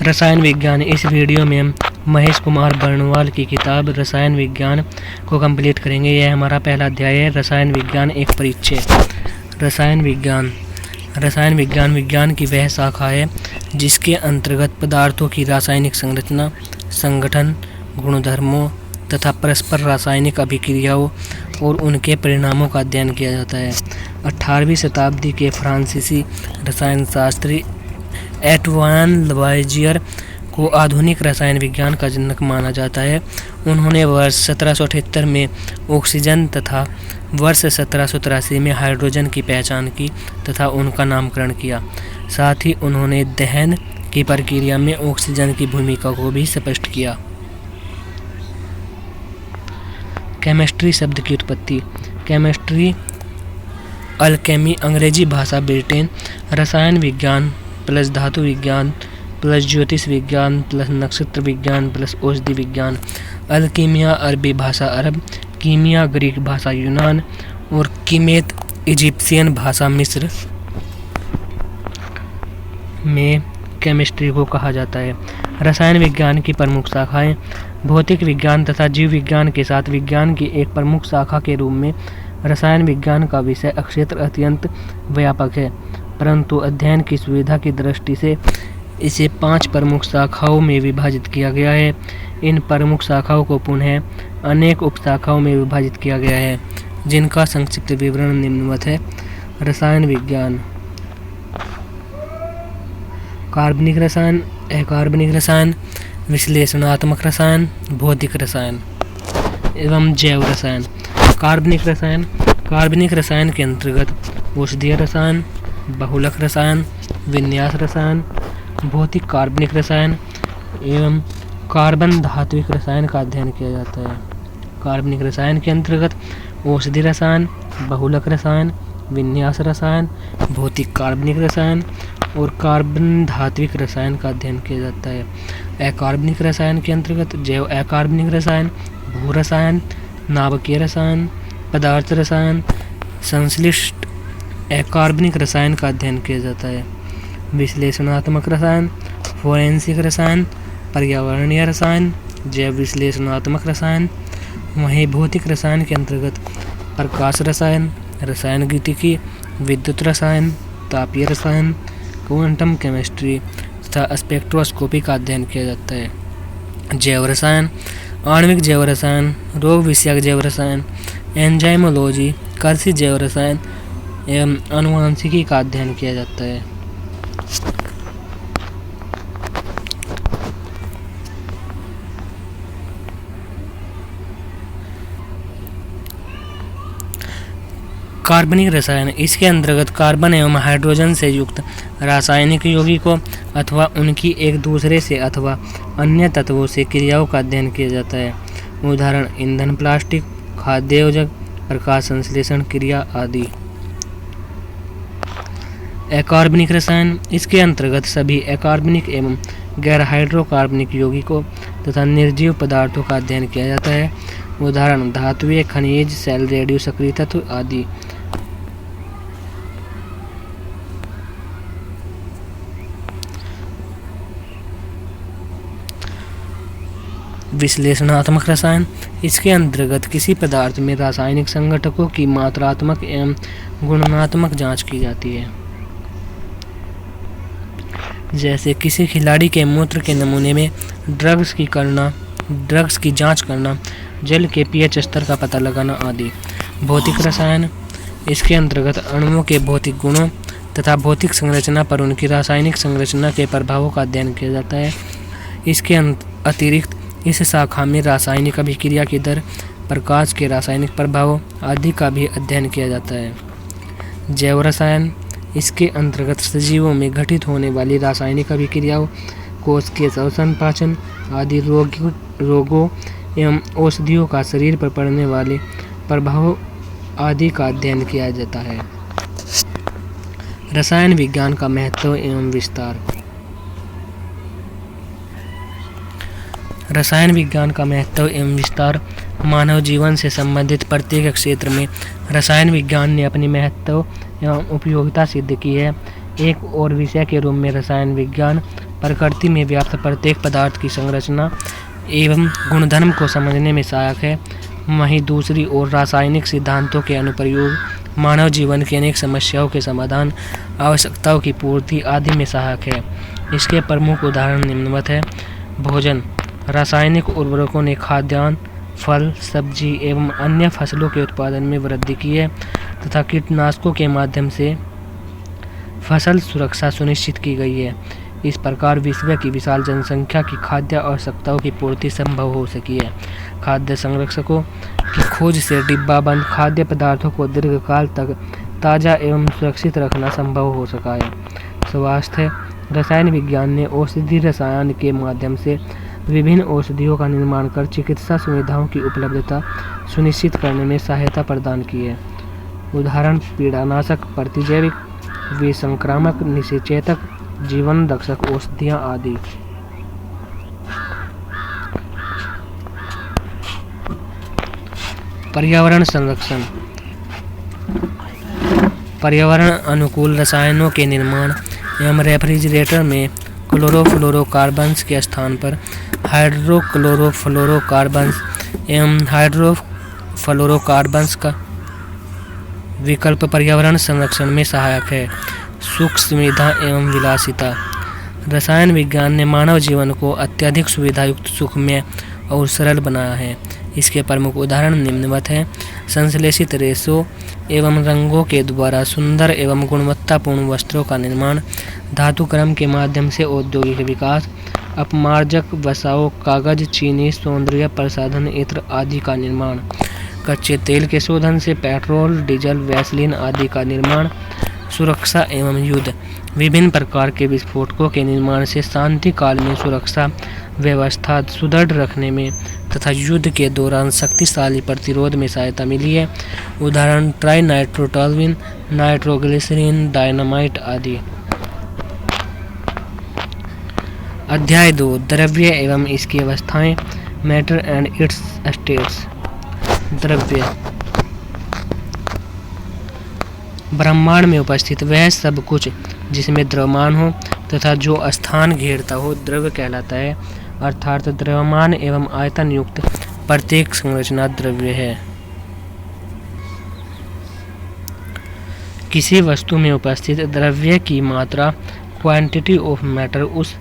रसायन विज्ञान। इस वीडियो में हम महेश कुमार बर्णवाल की किताब रसायन विज्ञान को कंप्लीट करेंगे। यह हमारा पहला अध्याय है, रसायन विज्ञान एक परिचय। रसायन विज्ञान विज्ञान की वह शाखा है जिसके अंतर्गत पदार्थों की रासायनिक संरचना, संगठन, गुणधर्मों तथा परस्पर रासायनिक अभिक्रियाओं और उनके परिणामों का अध्ययन किया जाता है। 18वीं शताब्दी के फ्रांसीसी रसायन शास्त्री एंटवान लवॉयज़ियर को आधुनिक रसायन विज्ञान का जनक माना जाता है। उन्होंने वर्ष 1778 में ऑक्सीजन तथा वर्ष 1783 में हाइड्रोजन की पहचान की तथा उनका नामकरण किया। साथ ही उन्होंने दहन की प्रक्रिया में ऑक्सीजन की भूमिका को भी स्पष्ट किया। केमिस्ट्री शब्द की उत्पत्ति। केमिस्ट्री अल्केमी अंग्रेजी भाषा ब्रिटेन। रसायन विज्ञान प्लस धातु विज्ञान प्लस ज्योतिष विज्ञान प्लस नक्षत्र विज्ञान प्लस औषधि विज्ञान। अल्कीमिया अरबी भाषा अरब, कीमिया ग्रीक भाषा यूनान और कीमेत इजिप्शियन भाषा मिस्र में केमिस्ट्री को कहा जाता है। रसायन विज्ञान की प्रमुख शाखाएं। भौतिक विज्ञान तथा जीव विज्ञान के साथ विज्ञान की एक प्रमुख शाखा के रूप में रसायन विज्ञान का विषय क्षेत्र अत्यंत व्यापक है, परंतु अध्ययन की सुविधा की दृष्टि से इसे 5 प्रमुख शाखाओं में विभाजित किया गया है। इन प्रमुख शाखाओं को पुनः अनेक उपशाखाओं में विभाजित किया गया है, जिनका संक्षिप्त विवरण निम्नवत है। रसायन विज्ञान: कार्बनिक रसायन, अकार्बनिक रसायन, विश्लेषणात्मक रसायन, भौतिक रसायन एवं जैव रसायन। कार्बनिक रसायन के अंतर्गत औषधीय रसायन, बहुलक रसायन, विन्यास रसायन, भौतिक कार्बनिक रसायन एवं कार्बन धात्विक रसायन का अध्ययन किया जाता है। कार्बनिक रसायन के अंतर्गत औषधि रसायन, बहुलक रसायन, विन्यास रसायन, भौतिक कार्बनिक रसायन और कार्बन धात्विक रसायन का अध्ययन किया जाता है। अकार्बनिक रसायन के अंतर्गत जैव अकार्बनिक रसायन, भू रसायन, नाभिकीय रसायन, पदार्थ रसायन, संश्लिष्ट अकार्बनिक रसायन का अध्ययन किया जाता है। विश्लेषणात्मक रसायन, फोरेंसिक रसायन, पर्यावरणीय रसायन, जैव विश्लेषणात्मक रसायन। वहीं भौतिक रसायन के अंतर्गत प्रकाश रसायन, रसायन गतिकी, विद्युत रसायन, तापीय रसायन, क्वांटम केमिस्ट्री तथा स्पेक्ट्रोस्कोपी का अध्ययन किया जाता है। जैव रसायन: आणविक जैव रसायन, रोग विषयक जैव रसायन, एंजाइमोलॉजी, कृषि जैव रसायन एवं आनुवंशिकी का अध्ययन किया जाता है। कार्बनिक रसायन: इसके अंतर्गत कार्बन एवं हाइड्रोजन से युक्त रासायनिक यौगिकों अथवा उनकी एक दूसरे से अथवा अन्य तत्वों से क्रियाओं का अध्ययन किया जाता है। उदाहरण ईंधन, प्लास्टिक, खाद्य योजक, प्रकाश संश्लेषण क्रिया आदि। अकार्बनिक रसायन: इसके अंतर्गत सभी अकार्बनिक एवं गैर हाइड्रोकार्बनिक यौगिकों तथा निर्जीव पदार्थों का अध्ययन किया जाता है। उदाहरण धातुएं, खनिज, सेल रेडियो सक्रिय तत्व आदि। विश्लेषणात्मक रसायन: इसके अंतर्गत किसी पदार्थ में रासायनिक संघटकों की मात्रात्मक एवं गुणात्मक जांच की जाती है। जैसे किसी खिलाड़ी के मूत्र के नमूने में ड्रग्स की जांच करना, जल के पीएच स्तर का पता लगाना आदि। भौतिक रसायन: इसके अंतर्गत अणुओं के भौतिक गुणों तथा भौतिक संरचना पर उनकी रासायनिक संरचना के प्रभावों का अध्ययन किया जाता है। इसके अतिरिक्त इस शाखा में रासायनिक अभिक्रिया की दर, प्रकाश के रासायनिक प्रभावों आदि का भी अध्ययन किया जाता है। जैव रसायन: इसके अंतर्गत सजीवों में घटित होने वाली रासायनिक अभिक्रियाओं, कोश के श्वसन, पाचन आदि रोगों एवं औषधियों का शरीर पर पड़ने वाले प्रभाव आदि का अध्ययन किया जाता है। रसायन विज्ञान का महत्व एवं विस्तार। रसायन विज्ञान का महत्व एवं विस्तार। मानव जीवन से संबंधित प्रत्येक क्षेत्र में रसायन विज्ञान ने अपनी महत्व एवं उपयोगिता सिद्ध की है। एक और विषय के रूप में रसायन विज्ञान प्रकृति में व्याप्त प्रत्येक पदार्थ की संरचना एवं गुणधर्म को समझने में सहायक है, वहीं दूसरी ओर रासायनिक सिद्धांतों के अनुप्रयोग मानव जीवन की अनेक समस्याओं के समाधान, आवश्यकताओं की पूर्ति आदि में सहायक है। इसके प्रमुख उदाहरण निम्नवत है। भोजन। रासायनिक उर्वरकों ने खाद्यान्न, फल, सब्जी एवं अन्य फसलों के उत्पादन में वृद्धि की है तथा कीटनाशकों के माध्यम से फसल सुरक्षा सुनिश्चित की गई है। इस प्रकार विश्व की विशाल जनसंख्या की खाद्य आवश्यकताओं की पूर्ति संभव हो सकी है। खाद्य संरक्षकों की खोज से डिब्बाबंद खाद्य पदार्थों को दीर्घकाल तक ताज़ा एवं सुरक्षित रखना संभव हो सका है। स्वास्थ्य। रसायन विज्ञान ने औषधि रसायन के माध्यम से विभिन्न औषधियों का निर्माण कर चिकित्सा सुविधाओं की उपलब्धता सुनिश्चित करने में सहायता प्रदान की है। उदाहरण पीड़ानाशक, प्रतिजैविक, विसंक्रामक, निषेचक, जीवन रक्षक औषधियाँ आदि। पर्यावरण संरक्षण। पर्यावरण अनुकूल रसायनों के निर्माण एवं रेफ्रिजरेटर में क्लोरोफ्लोरोकार्बन्स के स्थान पर हाइड्रोक्लोरोफ्लोरोकार्बन्स एवं हाइड्रोफ्लोरोकार्बन्स का विकल्प पर्यावरण संरक्षण में सहायक है। सुख, सुविधा एवं विलासिता। रसायन विज्ञान ने मानव जीवन को अत्यधिक सुविधायुक्त, सुखमय और सरल बनाया है। इसके प्रमुख उदाहरण निम्नवत हैं। संश्लेषित रेशों एवं रंगों के द्वारा सुंदर एवं गुणवत्तापूर्ण वस्त्रों का निर्माण, धातुक्रम के माध्यम से औद्योगिक विकास, अपमार्जक वसाओं, कागज, चीनी, सौंदर्य प्रसाधन इत्र आदि का निर्माण, कच्चे तेल के शोधन से पेट्रोल, डीजल, वैसलीन आदि का निर्माण, सुरक्षा एवं युद्ध। विभिन्न प्रकार के विस्फोटकों के निर्माण से शांति काल में सुरक्षा व्यवस्था सुदृढ़ रखने में तथा युद्ध के दौरान शक्तिशाली प्रतिरोध में सहायता मिली है। उदाहरण ट्राइनाइट्रोटॉल्यूइन, नाइट्रोग्लिसरीन, डायनामाइट आदि। अध्याय 2 द्रव्य एवं इसकी अवस्थाएं। Matter and it's states. द्रव्य। ब्रह्मांड में उपस्थित वह सब कुछ जिसमें द्रव्यमान हो तथा जो स्थान घेरता हो द्रव्य कहलाता है, अर्थात द्रव्यमान एवं आयतन युक्त प्रत्येक संरचना द्रव्य है। किसी वस्तु में उपस्थित द्रव्य की मात्रा, क्वांटिटी ऑफ मैटर, उस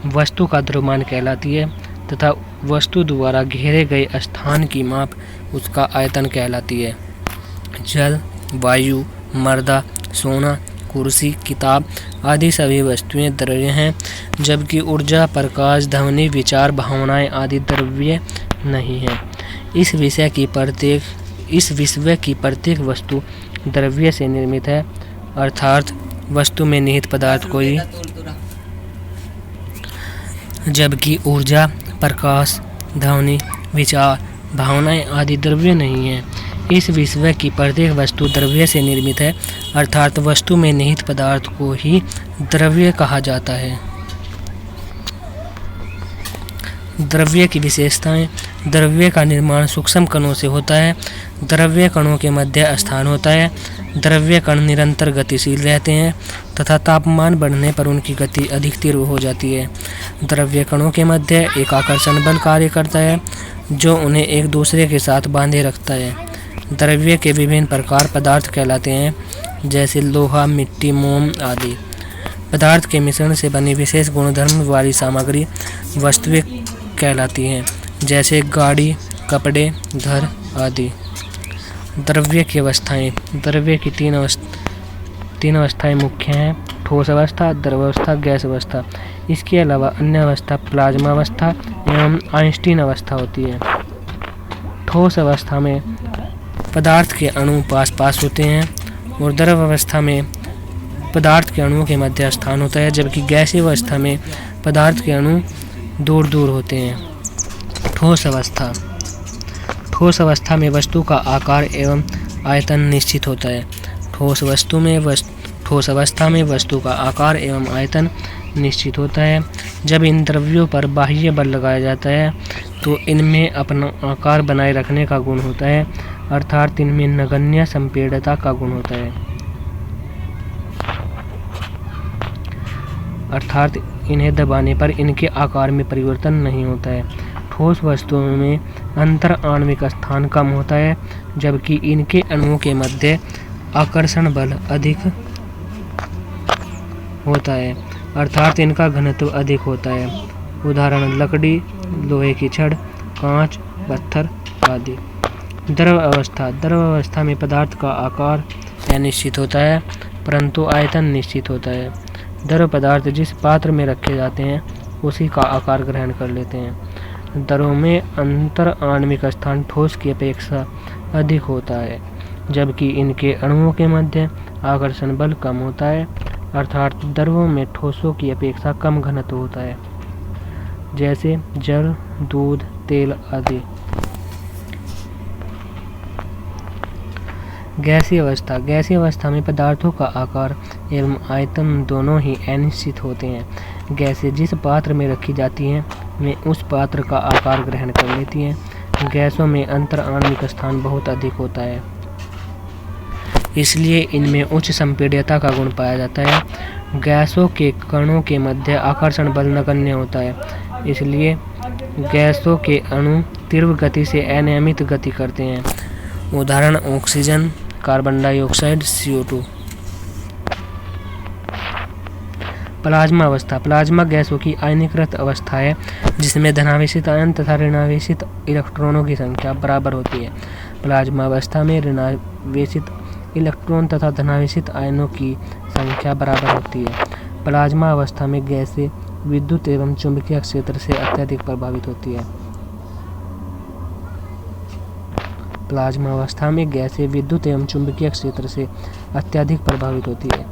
वस्तु का द्रव्यमान कहलाती है तथा वस्तु द्वारा घेरे गए स्थान की माप उसका आयतन कहलाती है। जल, वायु, मर्दा, सोना, कुर्सी, किताब आदि सभी वस्तुएं द्रव्य हैं, जबकि ऊर्जा, प्रकाश, ध्वनि, विचार, भावनाएं आदि द्रव्य नहीं हैं। इस विश्व की प्रत्येक वस्तु द्रव्य से निर्मित है, अर्थात वस्तु में निहित पदार्थ कोई, जबकि ऊर्जा, प्रकाश, ध्वनि, विचार, भावनाएं आदि द्रव्य नहीं हैं। इस विश्व की प्रत्येक वस्तु द्रव्य से निर्मित है, अर्थात वस्तु में निहित पदार्थ को ही द्रव्य कहा जाता है। द्रव्य की विशेषताएं। द्रव्य का निर्माण सूक्ष्म कणों से होता है। द्रव्य कणों के मध्य स्थान होता है। द्रव्य कण निरंतर गतिशील रहते हैं तथा तापमान बढ़ने पर उनकी गति अधिक तीव्र हो जाती है। द्रव्य कणों के मध्य एक आकर्षण बल कार्य करता है जो उन्हें एक दूसरे के साथ बांधे रखता है। द्रव्य के विभिन्न प्रकार पदार्थ कहलाते हैं, जैसे लोहा, मिट्टी, मोम आदि। पदार्थ के मिश्रण से बनी विशेष गुणधर्म वाली सामग्री वस्तुएं कहलाती हैं, जैसे गाड़ी, कपड़े, घर आदि। द्रव्य की अवस्थाएं। द्रव्य की तीन अवस्थाएं मुख्य हैं: ठोस अवस्था, द्रव अवस्था, गैस अवस्था। इसके अलावा अन्य अवस्था प्लाज्मा अवस्था एवं आइंस्टीन अवस्था होती है। ठोस अवस्था में पदार्थ के अणु पास पास होते हैं और द्रव अवस्था में पदार्थ के अणुओं के मध्य स्थान होता है, जबकि गैसीय अवस्था में पदार्थ के अणु दूर दूर होते हैं। ठोस अवस्था। ठोस अवस्था में वस्तु का आकार एवं आयतन निश्चित होता है। ठोस अवस्था में वस्तु का आकार एवं आयतन निश्चित होता है। जब इन द्रव्यों पर बाह्य बल लगाया जाता है तो इनमें अपना आकार बनाए रखने का गुण होता है, अर्थात इनमें नगण्य संपीड़ितता का गुण होता है। अर्थात इन्हें दबाने पर इनके आकार में परिवर्तन नहीं होता है। ठोस वस्तुओं में अंतर आणविक स्थान कम होता है, जबकि इनके अणुओं के मध्य आकर्षण बल अधिक होता है, अर्थात इनका घनत्व अधिक होता है। उदाहरण लकड़ी, लोहे की छड़, कांच, पत्थर आदि। द्रव अवस्था। द्रव अवस्था में पदार्थ का आकार अनिश्चित होता है, परंतु आयतन निश्चित होता है। द्रव पदार्थ जिस पात्र में रखे जाते हैं उसी का आकार ग्रहण कर लेते हैं। द्रव में अंतर आणविक स्थान ठोस की अपेक्षा अधिक होता है, जबकि इनके अणुओं के मध्य आकर्षण बल कम होता है, अर्थात द्रवों में ठोसों की अपेक्षा कम घनत्व होता है, जैसे जल, दूध, तेल आदि। गैसीय अवस्था। गैसीय अवस्था में पदार्थों का आकार एवं आयतन दोनों ही अनिश्चित होते हैं। गैसें जिस पात्र में रखी जाती हैं वे उस पात्र का आकार ग्रहण कर लेती हैं। गैसों में अंतर आणविक स्थान बहुत अधिक होता है, इसलिए इनमें उच्च संपीड्यता का गुण पाया जाता है। गैसों के कणों के मध्य आकर्षण बल नगण्य होता है, इसलिए गैसों के अणु तीव्र गति से अनियमित गति करते हैं। उदाहरण oxygen, carbon dioxide, CO2। Plasma अवस्था। प्लाज्मा गैसों की आयनीकृत अवस्था है, जिसमें धनावेशित आयन तथा ऋणावेशित इलेक्ट्रॉनों की संख्या बराबर होती है। प्लाज्मा अवस्था में ऋणावेशित इलेक्ट्रॉन तथा धनावेशित आयनों की संख्या बराबर होती है। प्लाज्मा अवस्था में गैसें विद्युत एवं चुंबकीय क्षेत्र से अत्यधिक प्रभावित होती है। प्लाज्मा अवस्था में गैसें विद्युत एवं चुंबकीय क्षेत्र से अत्यधिक प्रभावित होती है।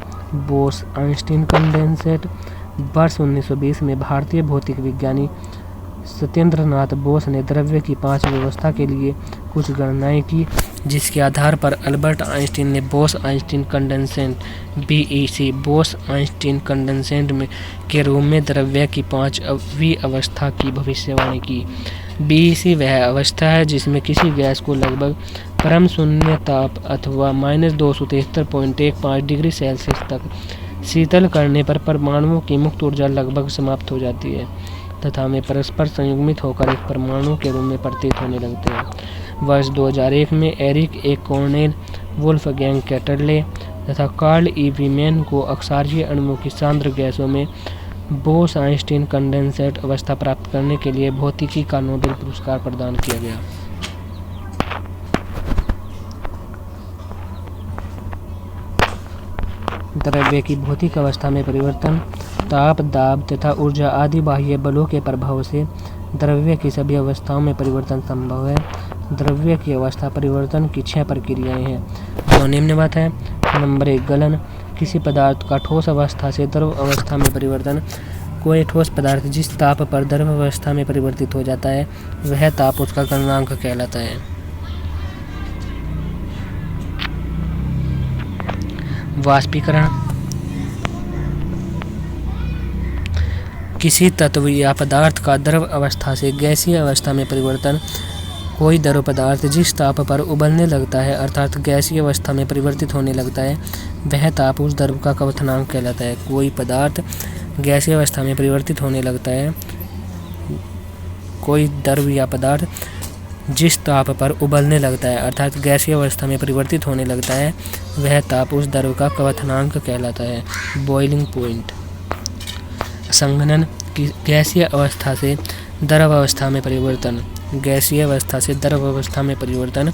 Bose-Einstein condensate. वर्ष 1920 में भारतीय भौतिक विज्ञानी सत्येंद्र नाथ बोस ने द्रव्य की 5 व्यवस्था के लिए कुछ गणनाएं की, जिसके आधार पर अल्बर्ट आइंस्टीन ने Bose-Einstein condensate (BEC) Bose-Einstein condensate के रूप में द्रव्य की 5वीं अवस्था की भविष्यवाणी की। BEC वह अवस्था है जिसमें किसी गैस को लगभग परम शून्य ताप अथवा -273.15 डिग्री सेल्सियस तक शीतल करने पर परमाणुओं की मुक्त ऊर्जा लगभग समाप्त हो जाती है तथा वे परस्पर संयुग्मित होकर एक परमाणु के रूप में प्रतीत होने लगते हैं। वर्ष 2001 में एरिक ए कॉर्नेल, वोल्फगैंग कैटरले तथा कार्ल ई वीमेन को अक्षारीय अणुओं की सांद्र गैसों में बोस-आइंस्टीन कंडेंसेट अवस्था प्राप्त करने के लिए भौतिकी का नोबेल पुरस्कार प्रदान किया गया। द्रव्य की भौतिक अवस्था में परिवर्तन। ताप, दाब तथा ऊर्जा आदि बाह्य बलों के प्रभाव से द्रव्य की सभी अवस्थाओं में परिवर्तन संभव है। द्रव्य की अवस्था परिवर्तन की 6 प्रक्रियाएं हैं, जो निम्नवत है। नंबर 1, गलन। किसी पदार्थ का ठोस अवस्था से द्रव अवस्था में परिवर्तन। कोई ठोस पदार्थ जिस ताप पर द्रव अवस्था में परिवर्तित हो जाता है वह ताप उसका गलनांक कहलाता है। वाष्पीकरण। किसी तत्व या पदार्थ का द्रव अवस्था से गैसीय अवस्था में परिवर्तन। कोई द्रव पदार्थ जिस ताप पर उबलने लगता है अर्थात गैसीय अवस्था में परिवर्तित होने लगता है वह ताप उस द्रव का क्वथनांक कहलाता है। कोई पदार्थ गैसीय अवस्था में परिवर्तित होने लगता है। कोई द्रव या पदार्थ जिस ताप पर उबलने लगता है अर्थात गैसीय अवस्था में परिवर्तित होने लगता है वह ताप उस द्रव का क्वथनांक कहलाता है, बॉइलिंग पॉइंट। संघनन। गैसीय अवस्था से द्रव अवस्था में परिवर्तन। गैसीय अवस्था से द्रव अवस्था में परिवर्तन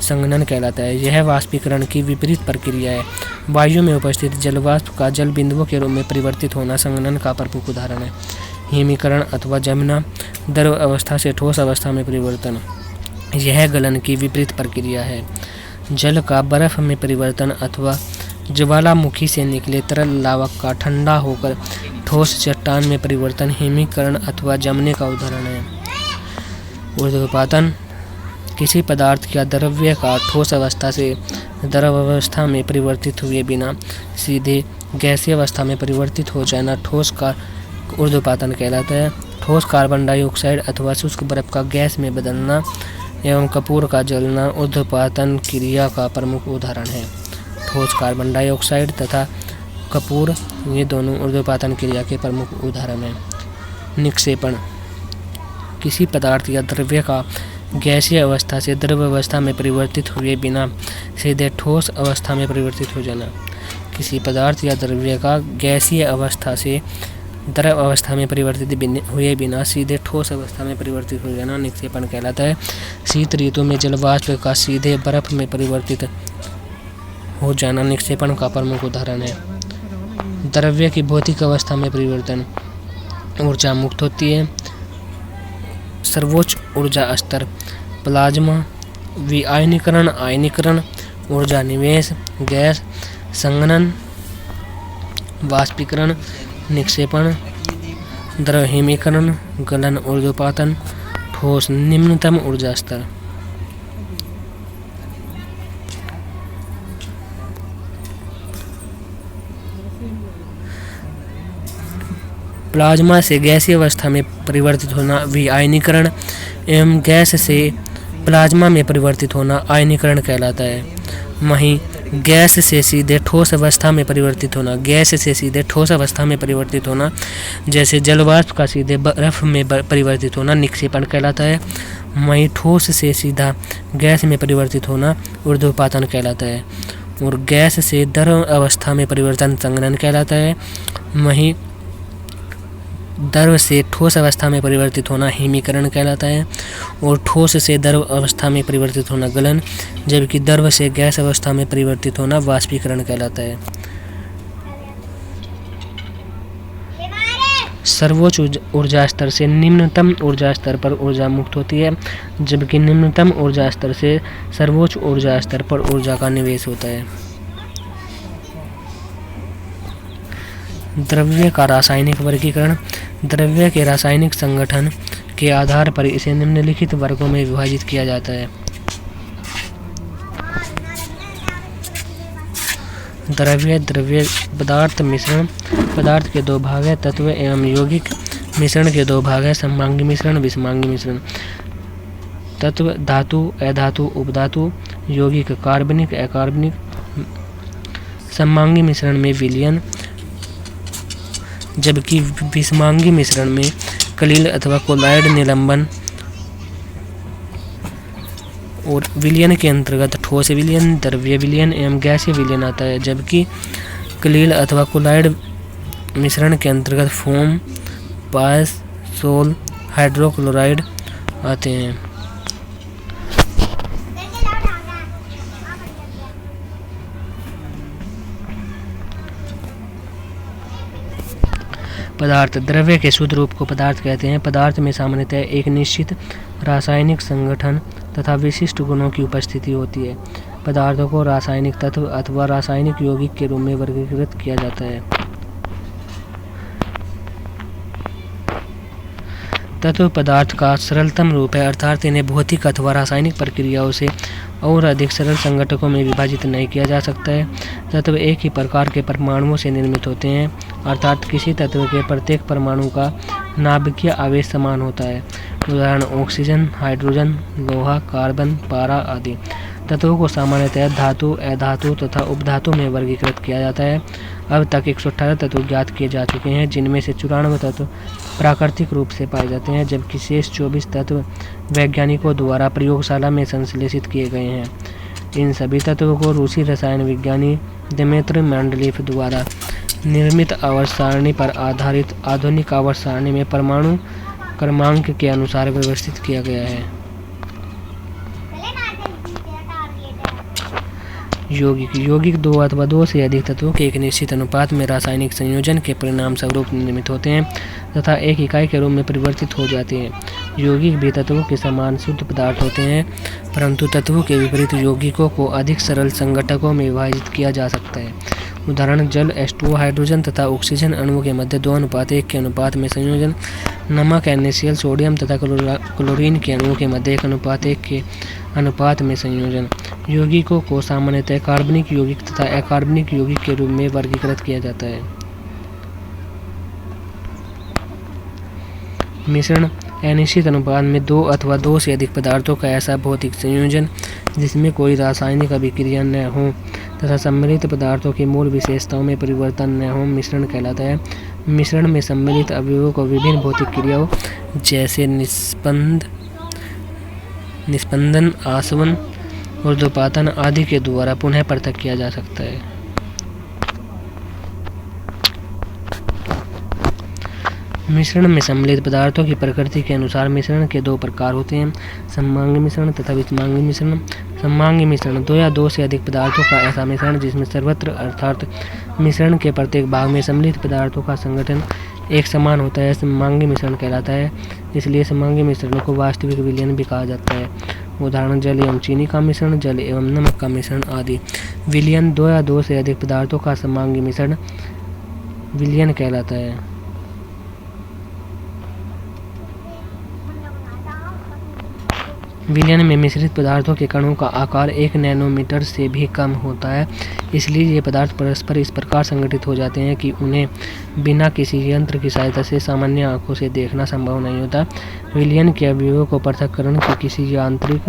संघनन कहलाता है। यह वाष्पीकरण की विपरीत प्रक्रिया है। वायु में उपस्थित जलवाष्प का जल बिंदुओं के रूप में परिवर्तित होना संघनन का प्रमुख उदाहरण है। हिमीकरण अथवा जमना। द्रव अवस्था से ठोस अवस्था में परिवर्तन, यह गलन की विपरीत प्रक्रिया है। जल का बर्फ में परिवर्तन अथवा ज्वालामुखी से निकले तरल लावा का ठंडा होकर ठोस चट्टान में परिवर्तन हिमीकरण अथवा जमने का उदाहरण है। ऊर्ध्वपातन। किसी पदार्थ या द्रव्य का ठोस अवस्था से द्रव अवस्था में परिवर्तित हुए बिना सीधे गैसीय अवस्था में परिवर्तित हो जाना ठोस का ऊर्ध्वपातन कहलाता है। ठोस कार्बन डाइऑक्साइड अथवा शुष्क बर्फ का गैस में बदलना एवं कपूर का जलना ऊर्ध्वपातन क्रिया का प्रमुख उदाहरण है। ठोस कार्बन डाइऑक्साइड तथा कपूर, ये दोनों ऊर्ध्वपातन क्रिया के प्रमुख उदाहरण हैं। निक्षेपण, किसी पदार्थ या द्रव्य का गैसीय अवस्था से द्रव अवस्था में परिवर्तित हुए बिना सीधे ठोस अवस्था में परिवर्तित हो जाना। किसी पदार्थ या द्रव्य का गैसीय अवस्था से द्रव अवस्था में परिवर्तित हुए बिना सीधे ठोस अवस्था में परिवर्तित हो जाना निक्षेपण कहलाता है। शीत ऋतु में जल वाष्प का सीधे बर्फ में परिवर्तित हो जाना निक्षेपण का प्रमुख उदाहरण है। द्रव्य की भौतिक अवस्था में परिवर्तन, ऊर्जा मुक्त होती है। सर्वोच्च ऊर्जा स्तर प्लाज्मा, विआयनीकरण, आयनीकरण, ऊर्जा निवेश, गैस संघनन, वाष्पीकरण, निक्षेपण, द्रवहीमीकरण, गलन, ऊर्ध्वपातन, ठोस निम्नतम ऊर्जा स्तर। प्लाज्मा से गैसीय अवस्था में परिवर्तित होना विआयनीकरण एवं गैस से प्लाज्मा में परिवर्तित होना आयनीकरण कहलाता है। वहीं गैस से सीधे ठोस अवस्था में परिवर्तित होना, गैस से सीधे ठोस अवस्था में परिवर्तित होना, जैसे जलवाष्प का सीधे बर्फ में परिवर्तित होना निक्षेपण कहलाता है। वहीं ठोस से सीधा गैस में परिवर्तित होना ऊर्ध्वपातन कहलाता है और गैस से द्रव अवस्था में परिवर्तन संघनन कहलाता है। वहीं द्रव से ठोस अवस्था में परिवर्तित होना हिमीकरण कहलाता है और ठोस से द्रव अवस्था में परिवर्तित होना गलन, जबकि द्रव से गैस अवस्था में परिवर्तित होना वाष्पीकरण कहलाता है। सर्वोच्च ऊर्जा स्तर से निम्नतम ऊर्जा स्तर पर ऊर्जा मुक्त होती है, जबकि निम्नतम ऊर्जा स्तर से सर्वोच्च ऊर्जा स्तर पर ऊर्जा का निवेश होता है। द्रव्य का रासायनिक वर्गीकरण, द्रव्य के रासायनिक संगठन के आधार पर इसे निम्नलिखित वर्गों में विभाजित किया जाता है। द्रव्य, द्रव्य पदार्थ मिश्रण, पदार्थ के दो भाग हैं, तत्व एवं यौगिक। मिश्रण के दो भाग हैं, सममांगी मिश्रण, विषमांगी मिश्रण। तत्व धातु, अधातु, उपधातु, यौगिक कार्बनिक, अकार्बनिक। सममांगी मिश्रण में विलयन, जबकि विषमांगी मिश्रण में कलील अथवा कोलाइड निलंबन। और विलयन के अंतर्गत ठोस विलयन, द्रव्य विलयन एवं गैसीय विलयन आता है, जबकि कलील अथवा कोलाइड मिश्रण के अंतर्गत फोम, पायस, सोल, हाइड्रोक्लोराइड आते हैं। पदार्थ, द्रव्य के शुद्ध रूप को पदार्थ कहते हैं। पदार्थ में सामान्यतः एक निश्चित रासायनिक संगठन तथा विशिष्ट गुणों की उपस्थिति होती है। पदार्थों को रासायनिक तत्व अथवा रासायनिक यौगिक के रूप में वर्गीकृत किया जाता है। तत्व पदार्थ का सरलतम रूप है, अर्थात इन्हें भौतिक अथवा रासायनिक प्रक्रियाओं से और अधिक सरल संगठकों में विभाजित नहीं किया जा सकता है। तत्व एक ही प्रकार के परमाणुओं से निर्मित होते हैं, अर्थात किसी तत्व के प्रत्येक परमाणु का नाभिकीय आवेश समान होता है। उदाहरण ऑक्सीजन, हाइड्रोजन, लोहा, कार्बन, पारा आदि। तत्वों को सामान्यतः धातु, अधातु तथा उपधातु में वर्गीकृत किया जाता है। अब तक 118 तत्व ज्ञात किए जा चुके हैं, जिनमें से 94 तत्व प्राकृतिक रूप से पाए जाते हैं, जबकि शेष 24 तत्व वैज्ञानिकों द्वारा प्रयोगशाला में संश्लेषित किए गए हैं। इन सभी तत्वों को रूसी रसायन विज्ञानी दिमित्री मेंडलीफ द्वारा निर्मित आवर्त सारणी पर आधारित आधुनिक आवर्त सारणी में परमाणु क्रमांक के अनुसार व्यवस्थित किया गया है। यौगिक, यौगिक दो अथवा दो से अधिक तत्वों के एक निश्चित अनुपात में रासायनिक संयोजन के परिणाम स्वरूप निर्मित होते हैं तथा एक इकाई के रूप में परिवर्तित हो जाते हैं। यौगिक भी तत्वों के समान शुद्ध पदार्थ होते हैं, परंतु तत्वों के विपरीत यौगिकों को अधिक सरल संघटकों में विभाजित किया जा सकता है। उदाहरण जल, H2O, हाइड्रोजन तथा ऑक्सीजन अणुओं के मध्य 2:1 के अनुपात में संयोजन। नमक, NaCl, सोडियम तथा क्लोरीन के अणुओं के मध्य 1:1 के अनुपात में संयोजन। यौगिकों को सामान्यतः कार्बनिक यौगिक तथा अकार्बनिक यौगिक के रूप में वर्गीकृत किया जाता है। मिश्रण, अनिश्चित अनुपात में 2 अथवा 2 से अधिक पदार्थों का ऐसा भौतिक संयोजन जिसमें कोई रासायनिक अभिक्रिया न हो तथा सम्मिलित पदार्थों की मूल विशेषताओं में परिवर्तन न हो मिश्रण कहलाता है। मिश्रण में सम्मिलित अवयवों को विभिन्न भौतिक क्रियाओं जैसे निस्पंदन, आसवन, ऊर्ध्वपातन आदि के द्वारा पुनः पृथक किया जा सकता है। मिश्रण में सम्मिलित पदार्थों की प्रकृति के अनुसार मिश्रण के दो प्रकार होते हैं, सममांगी मिश्रण तथा विषमांगी मिश्रण। सममांगी मिश्रण दो या दो से अधिक पदार्थों का ऐसा मिश्रण जिसमें सर्वत्र अर्थात मिश्रण के प्रत्येक भाग में सम्मिलित पदार्थों का संगठन एक समान होता है, सममांगी मिश्रण कहलाता है। इसलिए सममांगी मिश्रण को वास्तविक विलयन भी कहा जाता है। उदाहरण जल एवं चीनी का मिश्रण, जल एवं नमक का मिश्रण आदि। विलयन दो या दो से अधिक पदार्थों का सममांगी मिश्रण विलयन कहलाता है। विलयन में मिश्रित पदार्थों के कणों का आकार 1 नैनोमीटर से भी कम होता है। इसलिए ये पदार्थ परस्पर इस प्रकार संगठित हो जाते हैं कि उन्हें बिना किसी यंत्र की सहायता से सामान्य आंखों से देखना संभव नहीं होता। विलयन के अवयवों को पृथक्करण की किसी यांत्रिक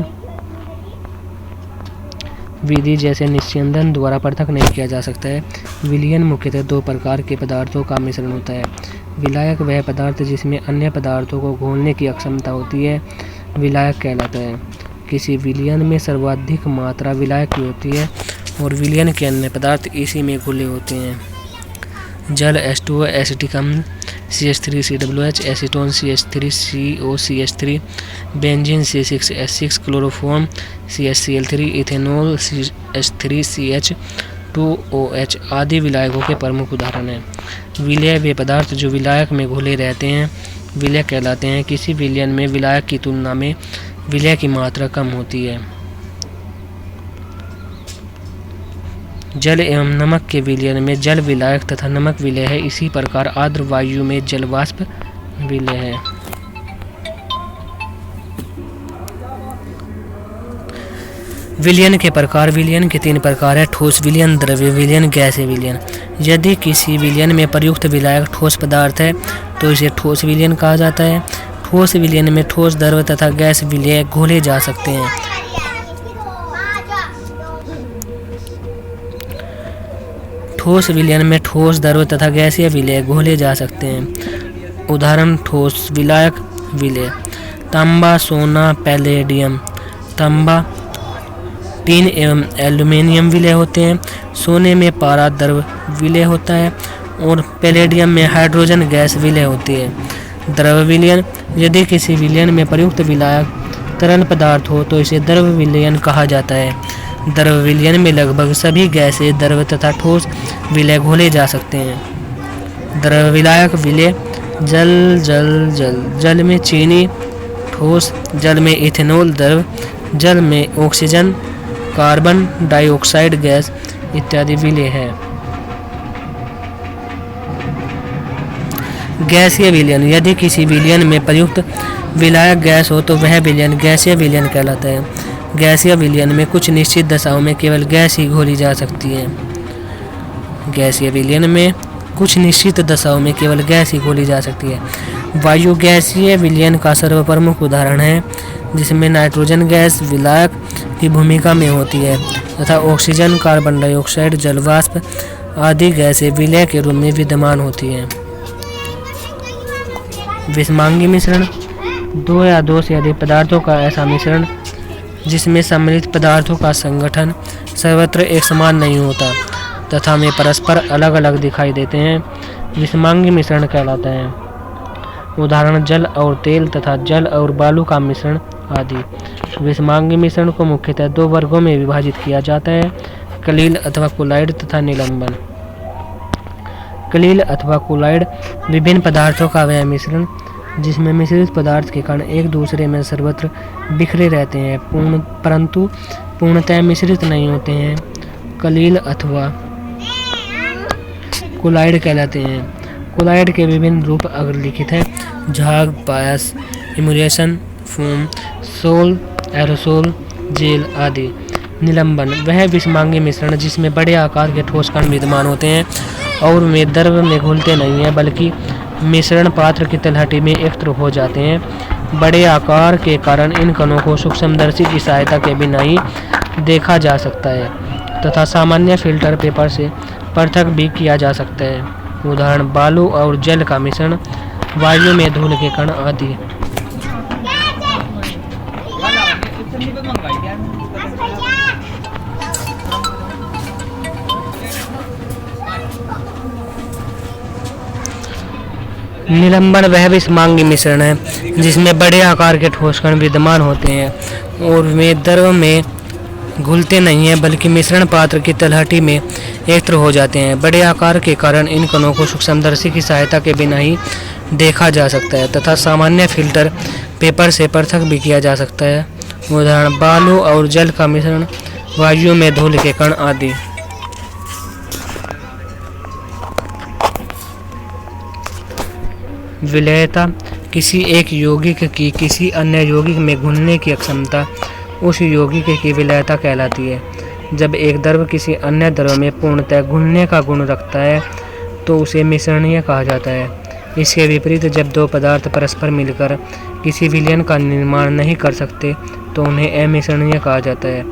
विधि जैसे निस्यंदन द्वारा पृथक नहीं किया जा सकता है। विलयन मुख्यतः दो प्रकार के पदार्थों का मिश्रण होता है। विलायक वह पदार्थ जिसमें अन्य पदार्थों को घोलने की अक्षमता होती है, विलायक कहलाता है। किसी विलयन में सर्वाधिक मात्रा विलायक की होती है और विलयन के अन्य पदार्थ इसी में घुले होते हैं। जल H2O एसिटिक अम्ल CH3COOH, acetone CH3COCH3, benzene C6H6, chloroform CHCl3, ethanol CH3CH2OH आदि विलायकों के प्रमुख उदाहरण हैं। विलय वे पदार्थ जो विलायक में घुले रहते हैं विलय कहलाते हैं। किसी विलयन में विलायक की तुलना में विलय की मात्रा कम होती है। जल एवं नमक के विलयन में जल विलायक तथा नमक विलय है। इसी प्रकार आर्द्र वायु में जल वाष्प विलय है। विलयन के प्रकार। विलयन के 3 प्रकार है, ठोस विलयन, द्रव्य विलयन, गैसीय विलयन। यदि किसी विलयन में प्रयुक्त विलायक ठोस पदार्थ है तो इसे ठोस विलयन कहा जाता है। ठोस विलयन में ठोस, द्रव तथा गैस विलय घोले जा सकते हैं। ठोस विलयन में ठोस, द्रव तथा गैसीय विलय घोले जा सकते हैं। उदाहरण ठोस विलायक विलय: तांबा, सोना, पैलेडियम। तांबा, टीन एवं एल्यूमीनियम विलय होते हैं। सोने में पारा द्रव विलय होता है और पैलेडियम में हाइड्रोजन गैस विलय होती है। द्रव विलयन: यदि किसी विलयन में प्रयुक्त विलायक तरल पदार्थ हो तो इसे द्रव विलयन कहा जाता है। द्रव विलयन में लगभग सभी गैसें, द्रव तथा ठोस विलय घोले जा सकते हैं। द्रव विलायक विलय: जल में चीनी ठोस, जल में इथेनॉल द्रव, जल में ऑक्सीजन, कार्बन डाइऑक्साइड गैस इत्यादि विलय है। गैसीय विलयन: यदि किसी विलयन में प्रयुक्त विलायक गैस हो तो वह विलयन गैसीय विलयन कहलाता है। गैसीय विलयन में कुछ निश्चित दशाओं में केवल गैस ही घोली जा सकती है। गैसीय विलयन में कुछ निश्चित दशाओं में केवल गैस ही घोली जा सकती है। वायु गैसीय विलयन का सर्वप्रमुख उदाहरण है, जिसमें नाइट्रोजन गैस विलायक की भूमिका में होती है तथा ऑक्सीजन, कार्बन डाइऑक्साइड, जलवाष्प आदि गैसें विलय के रूप में विद्यमान होती हैं। विषमांगी मिश्रण: दो या दो से अधिक पदार्थों का ऐसा मिश्रण जिसमें सम्मिलित पदार्थों का संगठन सर्वत्र एक समान नहीं होता तथा वे परस्पर अलग अलग दिखाई देते हैं, विषमांगी मिश्रण कहलाता है। उदाहरण जल और तेल तथा जल और बालू का मिश्रण आदि। विषमांगी मिश्रण को मुख्यतः 2 वर्गों में विभाजित किया जाता है, कलील अथवा कोलाइड तथा निलंबन। कलील अथवा कोलाइड विभिन्न पदार्थों का वह मिश्रण जिसमें मिश्रित पदार्थ के कण एक दूसरे में सर्वत्र बिखरे रहते हैं परंतु पूर्णतः मिश्रित नहीं होते हैं, कलील अथवा कोलाइड कहलाते हैं। कोलाइड के विभिन्न रूप अग्रलिखित हैं: झाग, पायस, emulsion, foam, sol, aerosol, gel आदि। निलंबन: वह विषमांगी मिश्रण जिसमें बड़े आकार के ठोस कण विद्यमान होते हैं और वे द्रव में घुलते नहीं हैं बल्कि मिश्रण पात्र की तलहटी में एकत्र हो जाते हैं। बड़े आकार के कारण इन कणों को सूक्ष्मदर्शी की सहायता के बिना ही देखा जा सकता है। तथा सामान्य फिल्टर पेपर से पृथक भी किया जा सकता है। उदाहरण बालू और जल का मिश्रण, वायु में धूल के कण आदि। निलंबन वह विषमांगी मिश्रण है जिसमें बड़े आकार के ठोस कण विद्यमान होते हैं और वे द्रव में घुलते नहीं हैं बल्कि मिश्रण पात्र की तलहटी में एकत्र हो जाते हैं। बड़े आकार के कारण इन कणों को सूक्ष्मदर्शी की सहायता के बिना ही देखा जा सकता है तथा सामान्य फिल्टर पेपर से पृथक भी किया जा सकता है। उदाहरण बालू और जल का मिश्रण, वायु में धूल के कण आदि। विलयता किसी एक यौगिक की किसी अन्य यौगिक में घुलने की अक्षमता उस यौगिक की विलयता कहलाती है। जब एक द्रव किसी अन्य द्रव में पूर्णतः घुलने का गुण रखता है तो उसे मिश्रणीय कहा जाता है। इसके विपरीत जब दो पदार्थ परस्पर मिलकर किसी विलयन का निर्माण नहीं कर सकते तो उन्हें अमिश्रणीय कहा जाता है।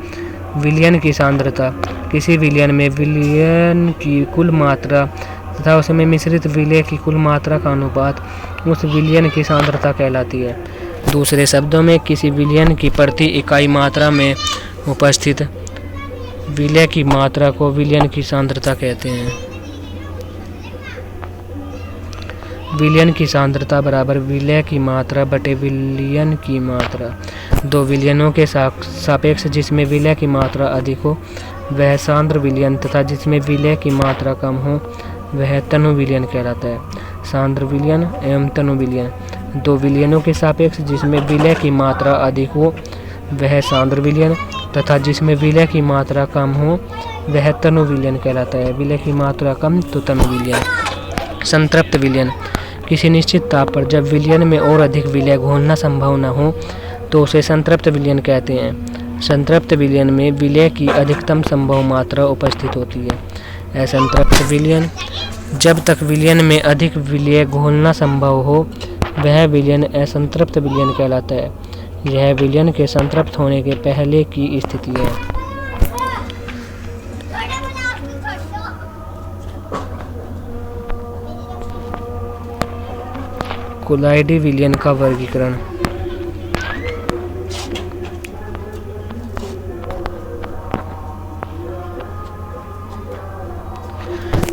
विलयन की सांद्रता किसी विलयन में विलयन की कुल मात्रा तथा उसमें मिश्रित विलय की कुल मात्रा का अनुपात उस विलयन की सांद्रता कहलाती है। दूसरे शब्दों में किसी विलयन की प्रति इकाई मात्रा में उपस्थित विलय की मात्रा को विलयन की सांद्रता कहते हैं। विलयन की सांद्रता बराबर विलय की मात्रा बटे विलयन की मात्रा। दो विलयनों के सापेक्ष जिसमें विलय की मात्रा अधिक हो वह सांद्र विलयन तथा जिसमें विलय की मात्रा कम हो वह तनु विलयन कहलाता है। सांद्र विलयन एवं तनु विलयन। दो विलयनों के सापेक्ष जिसमें विलय की मात्रा अधिक हो वह सांद्र विलयन तथा जिसमें विलय की मात्रा कम हो वह तनु विलयन कहलाता है। विलय की मात्रा कम तो तनु विलयन। संतृप्त विलयन किसी निश्चित ताप पर जब विलयन में और अधिक विलय घोलना संभव न हो तो उसे संतृप्त विलयन कहते हैं। संतृप्त विलयन में विलय की अधिकतम संभव मात्रा उपस्थित होती है। असंतृप्त विलयन जब तक विलयन में अधिक विलय घोलना संभव हो वह विलयन असंतृप्त विलयन कहलाता है। यह विलयन के संतृप्त होने के पहले की स्थिति है। कोलाइडी विलयन का वर्गीकरण।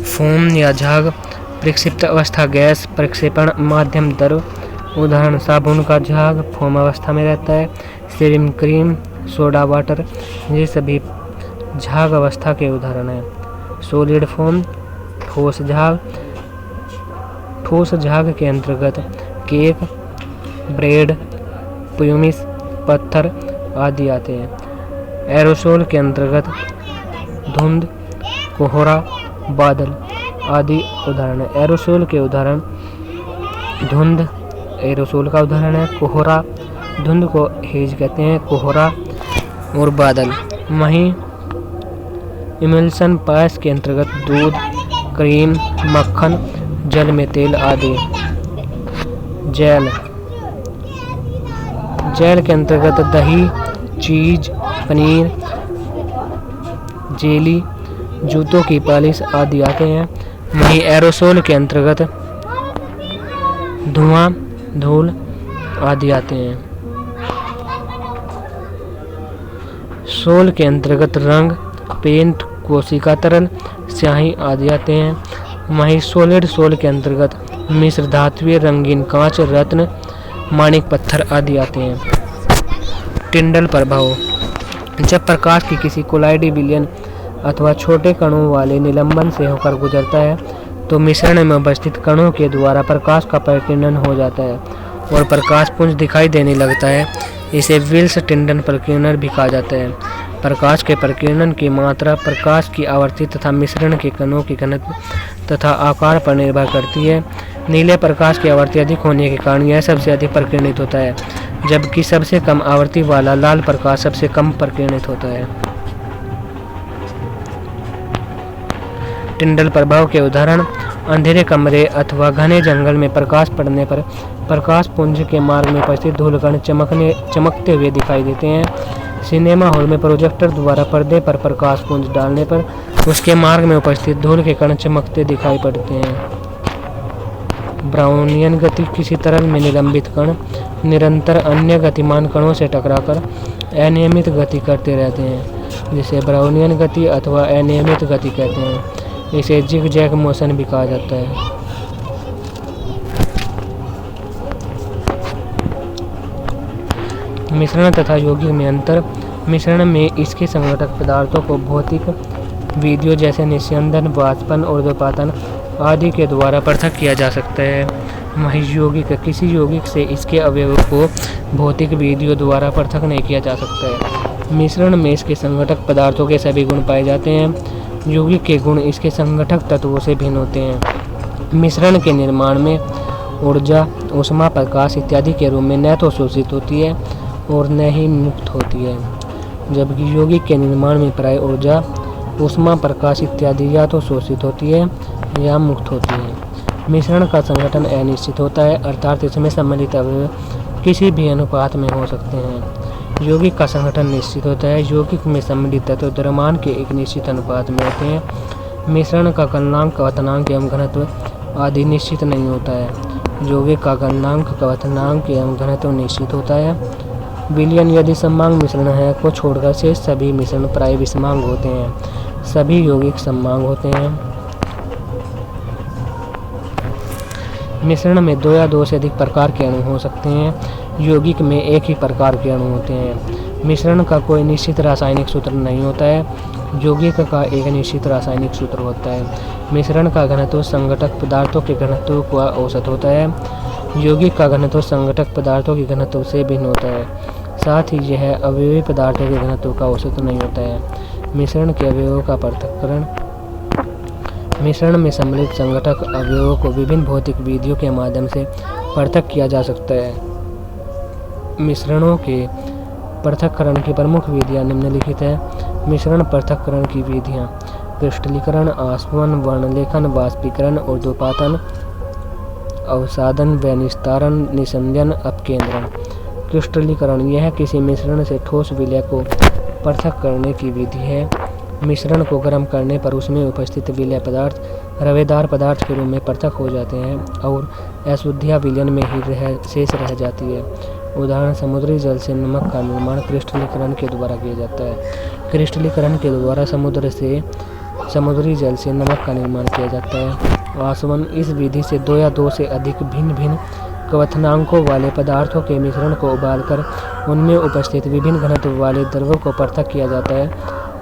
फोम या झाग, प्रक्षिप्त अवस्था गैस, प्रक्षेपण माध्यम द्रव। उदाहरण साबुन का झाग फोम अवस्था में रहता है। शेविंग क्रीम, सोडा वाटर ये सभी झाग अवस्था के उदाहरण हैं। सॉलिड फोम ठोस झाग। ठोस झाग के अंतर्गत केक, ब्रेड, प्यूमिस, पत्थर आदि आते हैं। एरोसोल के अंतर्गत धुंध, कोहरा, बादल आदि उदाहरण है। एरोसोल के उदाहरण धुंध एरोसोल का उदाहरण है। कोहरा, धुंध को हेज कहते हैं, कोहरा और बादल। वहीं इमल्सन पायस के अंतर्गत दूध, क्रीम, मक्खन, जल में तेल आदि। जेल जेल के अंतर्गत दही, चीज, पनीर, जेली, जूतों की पॉलिश आदि आते हैं। वहीं एरोसोल के अंतर्गत धुआं, धूल आदि आते हैं। सोल के अंतर्गत रंग, पेंट, कोशिका तरल, स्याही आदि आते हैं। वहीं सॉलिड सोल के अंतर्गत मिश्र धातुएं, रंगीन कांच, रत्न, माणिक पत्थर आदि आते हैं। टिंडल प्रभाव जब प्रकाश की किसी कोलाइडी विलयन अथवा छोटे कणों वाले निलंबन से होकर गुजरता है तो मिश्रण में उपस्थित कणों के द्वारा प्रकाश का परिकीर्णन हो जाता है और प्रकाश पुंज दिखाई देने लगता है। इसे विल्स टिंडल परिकीर्णन भी कहा जाता है। प्रकाश के परिकीर्णन की मात्रा प्रकाश की आवृत्ति तथा मिश्रण के कणों की घनत्व तथा आकार पर निर्भर करती है। नीले प्रकाश की आवृत्ति अधिक होने के कारण यह सबसे अधिक परिकीर्णित होता है, जबकि सबसे कम आवृत्ति वाला लाल प्रकाश सबसे कम परिकीर्णित होता है। टिंडल प्रभाव के उदाहरण अंधेरे कमरे अथवा घने जंगल में प्रकाश पड़ने पर प्रकाश पुंज के मार्ग में उपस्थित धूलकण चमकते हुए दिखाई देते हैं। सिनेमा हॉल में प्रोजेक्टर द्वारा पर्दे पर प्रकाश पुंज डालने पर उसके मार्ग में उपस्थित धूल के कण चमकते दिखाई पड़ते हैं। ब्राउनियन गति किसी तरल में निलंबित कण निरंतर अन्य गतिमान कणों से टकराकर अनियमित गति करते रहते हैं, जिसे ब्राउनियन गति अथवा अनियमित गति कहते हैं। इसे जिग-जैग मोशन भी कहा जाता है। मिश्रण तथा यौगिक में अंतर। मिश्रण में इसके संघटक पदार्थों को भौतिक विधियों जैसे निस्यंदन, वाष्पन, ऊर्ध्वपातन आदि के द्वारा पृथक किया जा सकता है। वहीं यौगिक किसी यौगिक से इसके अवयवों को भौतिक विधियों द्वारा पृथक नहीं किया जा सकता है। मिश्रण में इसके संघटक पदार्थों के सभी गुण पाए जाते हैं। यौगिक के गुण इसके संघटक तत्वों से भिन्न होते हैं। मिश्रण के निर्माण में ऊर्जा, ऊष्मा, प्रकाश इत्यादि के रूप में न तो शोषित होती है और न ही मुक्त होती है, जबकि यौगिक के निर्माण में प्राय ऊर्जा, ऊष्मा, प्रकाश इत्यादि या तो शोषित होती है या मुक्त होती है। मिश्रण का संगठन अनिश्चित होता है, अर्थात इसमें सम्मिलित अवयव किसी भी अनुपात में हो सकते हैं। यौगिक का संगठन निश्चित होता है। यौगिक में सम्मिलित तत्व द्रव्यमान के एक निश्चित अनुपात में होते हैं। मिश्रण का गलनांक, क्वथनांक एवं घनत्व आदि निश्चित नहीं होता है। यौगिक का गलनांक, क्वथनांक एवं घनत्व निश्चित होता है। विलयन यदि सममांग मिश्रण है को छोड़कर शेष सभी मिश्रण प्राय विषमांग होते हैं। सभी यौगिक सममांग होते हैं। मिश्रण में दो या दो से अधिक प्रकार के अणु हो सकते हैं। यौगिक में एक ही प्रकार के अणु होते हैं। मिश्रण का कोई निश्चित रासायनिक सूत्र नहीं होता है। यौगिक का एक निश्चित रासायनिक सूत्र होता है। मिश्रण का घनत्व संघटक पदार्थों के घनत्व का औसत होता है। यौगिक का घनत्व संघटक पदार्थों के घनत्व से भिन्न होता है। साथ ही यह अवयवी पदार्थों के घनत्व का औसत नहीं होता है। मिश्रण के अवयवों का पृथक्करण। मिश्रण में सम्मिलित संघटक अवयवों को विभिन्न भौतिक विधियों के माध्यम से पृथक किया जा सकता है। मिश्रणों के पृथक्करण की प्रमुख विधियां निम्नलिखित है। मिश्रण पृथक्करण की विधियां: क्रिस्टलीकरण, आसवन, वर्णलेखन, वाष्पीकरण, ऊर्ध्वपातन, अवसादन, विनिस्तारण, निस्यंदन, अपकेंद्रण। क्रिस्टलीकरण यह किसी मिश्रण से ठोस विलय को पृथक करने की विधि है। मिश्रण को गर्म करने पर उसमें उपस्थित विलय पदार्थ रवेदार पदार्थ के रूप में पृथक हो जाते हैं और अशुद्धियाँ विलयन में ही शेष रह जाती है। उदाहरण: समुद्री जल से नमक का निर्माण क्रिस्टलीकरण के द्वारा किया जाता है। क्रिस्टलीकरण के द्वारा समुद्री जल से नमक का निर्माण किया जाता है। आसवन इस विधि से दो या दो से अधिक भिन्न भिन्न क्वथनांकों वाले पदार्थों के मिश्रण को उबालकर उनमें उपस्थित विभिन्न घनत्व वाले द्रव्यों को पृथक किया जाता है।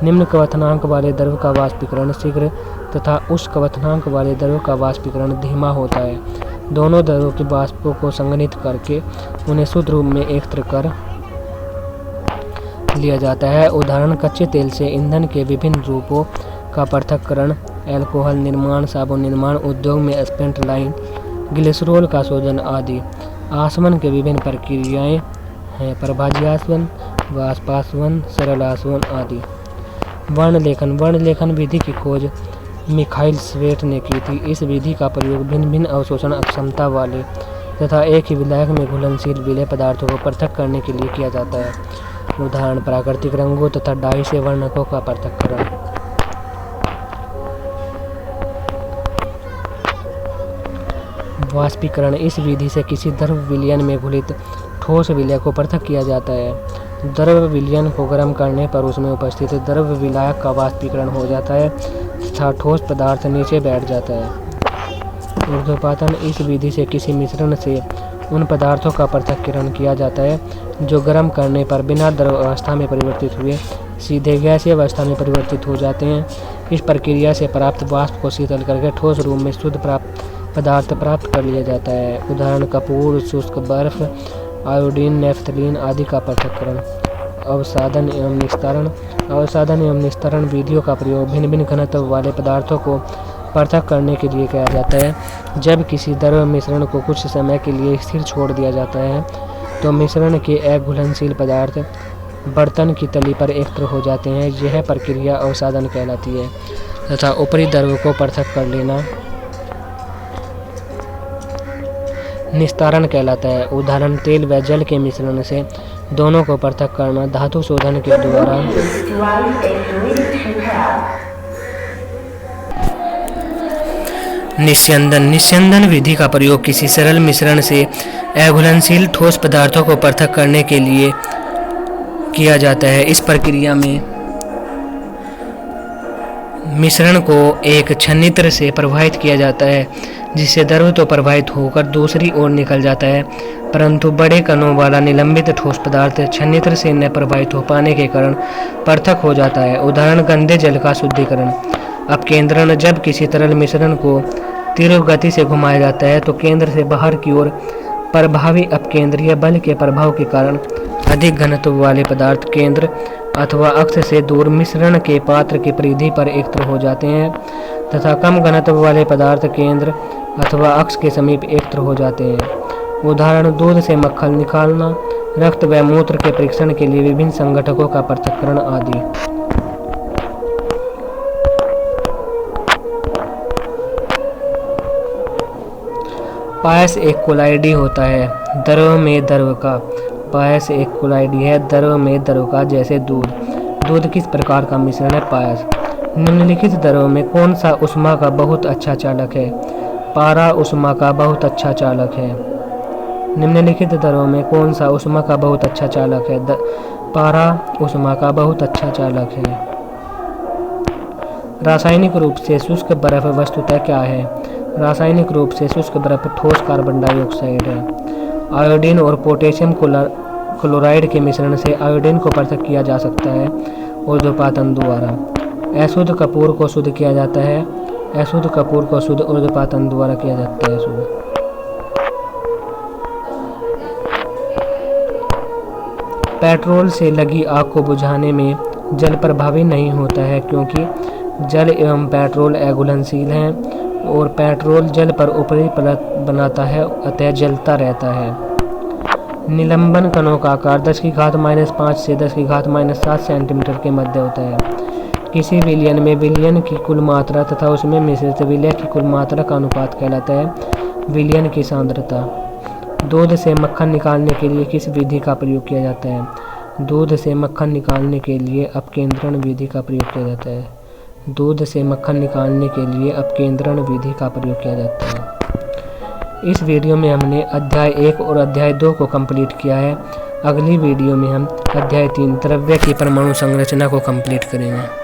निम्न क्वथनांक वाले द्रव्य का वाष्पीकरण शीघ्र तथा उच्च क्वथनांक वाले द्रव्य का वाष्पीकरण धीमा होता है। दोनों द्रव्यों के वाष्पों को संघनित करके उन्हें शुद्ध रूप में एकत्र कर लिया जाता है। उदाहरण: कच्चे तेल से ईंधन के विभिन्न रूपों का पृथक्करण, अल्कोहल निर्माण, साबुन निर्माण उद्योग में स्पेंट लाइन, ग्लिसरॉल का शोधन आदि। आसवन के विभिन्न प्रक्रियाएं हैं: प्रभाज्यासवन, वाष्पासवन, सरल आसवन आदि। वर्णलेखन विधि की खोज मिखाइल स्वेट ने की थी। इस विधि का प्रयोग भिन्न भिन्न अवशोषण अक्षमता वाले तथा एक ही विलायक में घुलनशील विलय पदार्थों को पृथक करने के लिए किया जाता है। उदाहरण: प्राकृतिक रंगों तथा डाई से वर्णकों का पृथक्करण। वाष्पीकरण इस विधि से किसी द्रव विलयन में घुलित ठोस विलय को पृथक किया जाता है। द्रव विलयन को गर्म करने पर उसमें उपस्थित द्रव विलायक का वाष्पीकरण हो जाता है तथा ठोस पदार्थ नीचे बैठ जाता है। ऊर्ध्वपातन इस विधि से किसी मिश्रण से उन पदार्थों का पृथक्करण किया जाता है जो गर्म करने पर बिना द्रव अवस्था में परिवर्तित हुए सीधे गैसीय अवस्था में परिवर्तित हो जाते हैं। इस प्रक्रिया से प्राप्त वाष्प को शीतल करके ठोस रूप में शुद्ध पदार्थ प्राप्त कर लिया जाता है। उदाहरण: कपूर, शुष्क बर्फ, आयोडीन, नेफ्थलीन आदि का पृथक्करण। अवसादन एवं निस्तारण विधियों का प्रयोग भिन्न भिन्न घनत्व वाले पदार्थों को पृथक करने के लिए किया जाता है। जब किसी द्रव मिश्रण को कुछ समय के लिए स्थिर छोड़ दिया जाता है तो मिश्रण के अघुलनशील पदार्थ बर्तन की तली पर एकत्र हो जाते हैं। यह प्रक्रिया अवसादन कहलाती है तथा ऊपरी द्रव को पृथक कर लेना निस्तारण कहलाता है। उदाहरण तेल व जल के मिश्रण से दोनों को पृथक करना, धातु शोधन के द्वारा। निस्यंदन। निस्यंदन विधि का प्रयोग किसी सरल मिश्रण से अघुलनशील ठोस पदार्थों को पृथक करने के लिए किया जाता है। इस प्रक्रिया में मिश्रण को एक छन्नीत्र से प्रवाहित किया जाता है, जिससे द्रव तो प्रवाहित होकर दूसरी ओर निकल जाता है, परंतु बड़े कणों वाला निलंबित ठोस पदार्थ छन्नीत्र से न प्रवाहित हो पाने के कारण पृथक हो जाता है। उदाहरण गंदे जल का शुद्धिकरण। अपकेंद्रण। जब किसी तरल मिश्रण को तीव्र गति से घुमाया जाता है तो केंद्र से बाहर की ओर प्रभावी अपकेंद्रीय बल के प्रभाव के कारण अधिक घनत्व वाले पदार्थ केंद्र अथवा अक्ष से दूर मिश्रण के पात्र की परिधि पर एकत्र हो जाते हैं तथा कम घनत्व वाले पदार्थ केंद्र अथवा अक्ष के समीप एकत्र हो जाते हैं। उदाहरण दूध से मक्खन निकालना, रक्त व मूत्र के परीक्षण के लिए विभिन्न संघटकों का पृथक्करण आदि। पायस एक कोलाइडी होता है, द्रव में द्रव का। पायस एक कोलाइडी है, द्रव में द्रव का, जैसे दूध। दूध किस प्रकार का मिश्रण है? पायस। निम्नलिखित द्रव में कौन सा ऊष्मा का बहुत अच्छा चालक है? पारा ऊष्मा का बहुत अच्छा चालक है। निम्नलिखित द्रव में कौन सा ऊष्मा का बहुत अच्छा चालक है? पारा ऊष्मा का बहुत अच्छा चालक है। रासायनिक रूप से शुष्क बर्फ वस्तुतः क्या है? रासायनिक रूप से शुष्क बर्फ ठोस कार्बन डाइऑक्साइड है। आयोडीन और पोटेशियम क्लोराइड के मिश्रण से आयोडीन को पृथक किया जा सकता है ऊर्ध्वपातन द्वारा। अशुद्ध कपूर को शुद्ध किया जाता है। अशुद्ध कपूर को शुद्ध ऊर्ध्वपातन द्वारा किया जाता है। शुद्ध। पेट्रोल से लगी आग को बुझाने में जल प्रभावी नहीं होता है, क्योंकि जल एवं पेट्रोल अघुलनशील हैं और पेट्रोल जल पर ऊपरी परत बनाता है, अतः जलता रहता है। निलंबन कणों का आकार 10⁻⁵ से 10⁻⁷ सेंटीमीटर के मध्य होता है। किसी विलयन में विलयन की कुल मात्रा तथा उसमें मिश्रित विलय की कुल मात्रा का अनुपात कहलाता है विलयन की सांद्रता। दूध से मक्खन निकालने के लिए किस विधि का प्रयोग किया जाता है? दूध से मक्खन निकालने के लिए अपकेंद्रण विधि का प्रयोग किया जाता है। दूध से मक्खन निकालने के लिए अपकेंद्रण विधि का प्रयोग किया जाता है। इस वीडियो में हमने अध्याय 1 और अध्याय 2 को कंप्लीट किया है। अगली वीडियो में हम अध्याय 3 द्रव्य की परमाणु संरचना को कंप्लीट करेंगे।